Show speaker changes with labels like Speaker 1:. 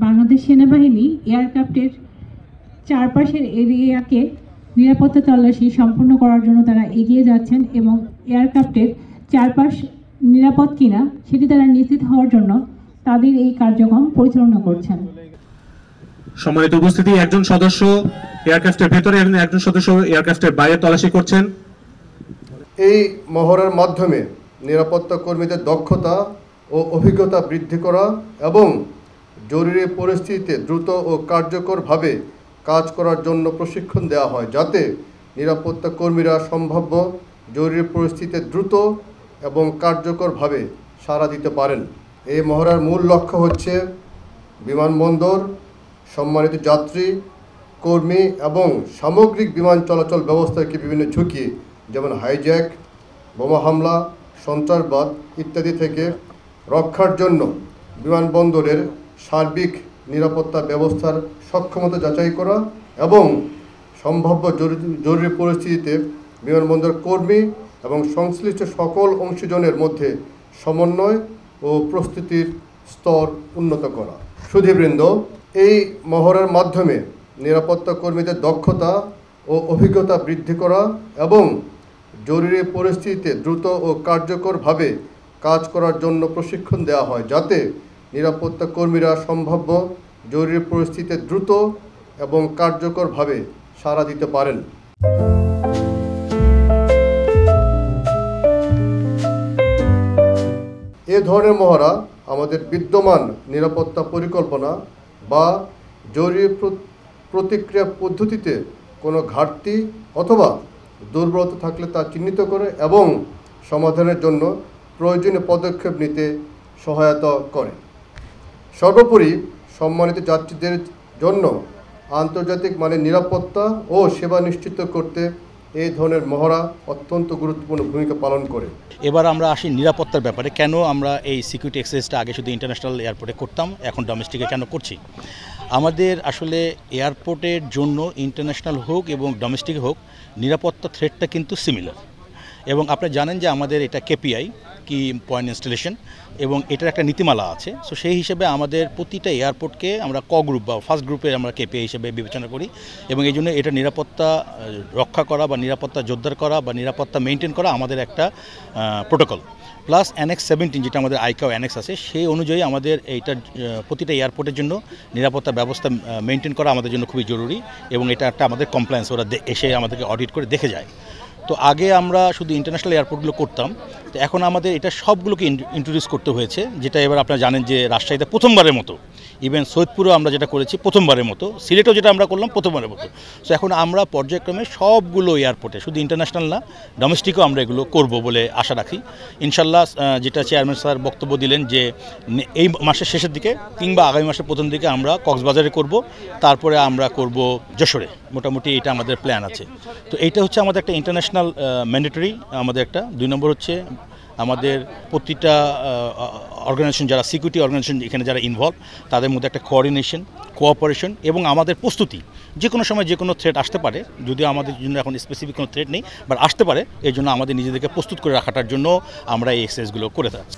Speaker 1: বাংলাদেশ সেনাবাহিনী এয়ারক্রাফটের চারপাশের এরিয়াকে নিরাপত্তা তল্লাশি সম্পূর্ণ করার জন্য তারা এগিয়ে যাচ্ছেন এবং এয়ারক্রাফটের চারপাশ নিরাপদ কিনা সেটি তারা নিশ্চিত হওয়ার জন্য তাদের এই কার্যক্রম পরিচালনা করছেন।
Speaker 2: সম্মানিত উপস্থিতি, একজন সদস্য এয়ারক্রাফটের ভেতরে এবং একজন সদস্য এয়ারক্রাফটের বাইরে তল্লাশি করছেন।
Speaker 3: এই মহড়ার মাধ্যমে নিরাপত্তা কর্মীদের দক্ষতা ও অভিজ্ঞতা বৃদ্ধি করা এবং জরুরি পরিস্থিতিতে দ্রুত ও কার্যকরভাবে কাজ করার জন্য প্রশিক্ষণ দেওয়া হয়, যাতে নিরাপত্তা কর্মীরা সম্ভাব্য জরুরি পরিস্থিতিতে দ্রুত এবং কার্যকরভাবে সাড়া দিতে পারেন। এই মহড়ার মূল লক্ষ্য হচ্ছে বিমানবন্দর, সম্মানিত যাত্রী, কর্মী এবং সামগ্রিক বিমান চলাচল ব্যবস্থাকে বিভিন্ন ঝুঁকি যেমন হাইজ্যাক, বোমা হামলা, সন্ত্রাসবাদ ইত্যাদি থেকে রক্ষার জন্য বিমানবন্দরের সার্বিক নিরাপত্তা ব্যবস্থার সক্ষমতা যাচাই করা এবং সম্ভাব্য জরুরি পরিস্থিতিতে বিমানবন্দর কর্মী এবং সংশ্লিষ্ট সকল অংশীজনের মধ্যে সমন্বয় ও প্রস্তুতির স্তর উন্নত করা। সুধীবৃন্দ, এই মহড়ার মাধ্যমে নিরাপত্তা কর্মীদের দক্ষতা ও অভিজ্ঞতা বৃদ্ধি করা এবং জরুরি পরিস্থিতিতে দ্রুত ও কার্যকরভাবে কাজ করার জন্য প্রশিক্ষণ দেওয়া হয়, যাতে নিরাপত্তা কর্মীরা সম্ভাব্য জরুরি পরিস্থিতিতে দ্রুত এবং কার্যকরভাবে সাড়া দিতে পারেন। এ ধরনের মহড়া আমাদের বিদ্যমান নিরাপত্তা পরিকল্পনা বা জরুরি প্রতিক্রিয়া পদ্ধতিতে কোনো ঘাটতি অথবা দুর্বলতা থাকলে তা চিহ্নিত করে এবং সমাধানের জন্য প্রয়োজনীয় পদক্ষেপ নিতে সহায়তা করে। সর্বোপরি সম্মানিত যাত্রীদের জন্য আন্তর্জাতিক মানের নিরাপত্তা ও সেবা নিশ্চিত করতে এই ধরনের মহড়া অত্যন্ত গুরুত্বপূর্ণ ভূমিকা পালন করে।
Speaker 4: এবার আমরা আসি নিরাপত্তার ব্যাপারে। কেন আমরা এই সিকিউরিটি এক্সারসাইজটা আগে শুধু ইন্টারন্যাশনাল এয়ারপোর্টে করতাম, এখন ডোমেস্টিকে কেন করছি? আমাদের আসলে এয়ারপোর্টের জন্য ইন্টারন্যাশনাল হোক এবং ডোমেস্টিক হোক, নিরাপত্তা থ্রেটটা কিন্তু সিমিলার। এবং আপনি জানেন যে আমাদের এটা কেপিআই, কি পয়েন্ট ইনস্টলেশন, এবং এটার একটা নীতিমালা আছে। সো সেই হিসেবে আমাদের প্রতিটা এয়ারপোর্টকে আমরা গ্রুপ বা ফার্স্ট গ্রুপে আমরা কেপিআই হিসেবে বিবেচনা করি এবং এই জন্য এটা নিরাপত্তা রক্ষা করা বা নিরাপত্তা জোরদার করা বা নিরাপত্তা মেনটেন করা আমাদের একটা প্রোটোকল। প্লাস অ্যানেক্স 17 যেটা আমাদের আইকাও অ্যানেক্স আছে, সেই অনুযায়ী আমাদের এইটা প্রতিটা এয়ারপোর্টের জন্য নিরাপত্তা ব্যবস্থা মেনটেন করা আমাদের জন্য খুবই জরুরি এবং এটা একটা আমাদের কমপ্লায়েন্স, ওরা এসে আমাদেরকে অডিট করে দেখে যায়। তো আগে আমরা শুধু ইন্টারন্যাশনাল এয়ারপোর্টগুলো করতাম, তো এখন আমাদের এটা সবগুলোকে ইন্ট্রোডিউস করতে হয়েছে, যেটা এবার আপনারা জানেন যে রাজশাহীতে প্রথমবারের মতো, ইভেন সৈয়দপুরেও আমরা যেটা করেছি প্রথমবারের মতো, সিলেটেও যেটা আমরা করলাম প্রথমবারের মতো। সো এখন আমরা পর্যায়ক্রমে সবগুলো এয়ারপোর্টে, শুধু ইন্টারন্যাশনাল না ডোমেস্টিকও আমরা এগুলো করব বলে আশা রাখি ইনশাল্লাহ। যেটা চেয়ারম্যান স্যার বক্তব্য দিলেন যে এই মাসের শেষের দিকে কিংবা আগামী মাসের প্রথম দিকে আমরা কক্সবাজারে করব, তারপরে আমরা করব যশোরে। মোটামুটি এটা আমাদের প্ল্যান আছে। তো এইটা হচ্ছে আমাদের একটা ইন্টারন্যাশনাল ম্যান্ডেটরি আমাদের একটা। 2 নম্বর হচ্ছে আমাদের প্রতিটা অর্গানাইজেশন, যারা সিকিউরিটি অর্গানাইজেশন এখানে যারা ইনভলভ, তাদের মধ্যে একটা কোঅর্ডিনেশন, কোঅপারেশন এবং আমাদের প্রস্তুতি। যে কোনো সময় যে কোনো থ্রেট আসতে পারে, যদিও আমাদের জন্য এখন স্পেসিফিক কোনো থ্রেট নেই, বাট আসতে পারে। এর জন্য আমাদের নিজেদেরকে প্রস্তুত করে রাখাটার জন্য আমরা এই এক্সারসাইজগুলো করে থাকি।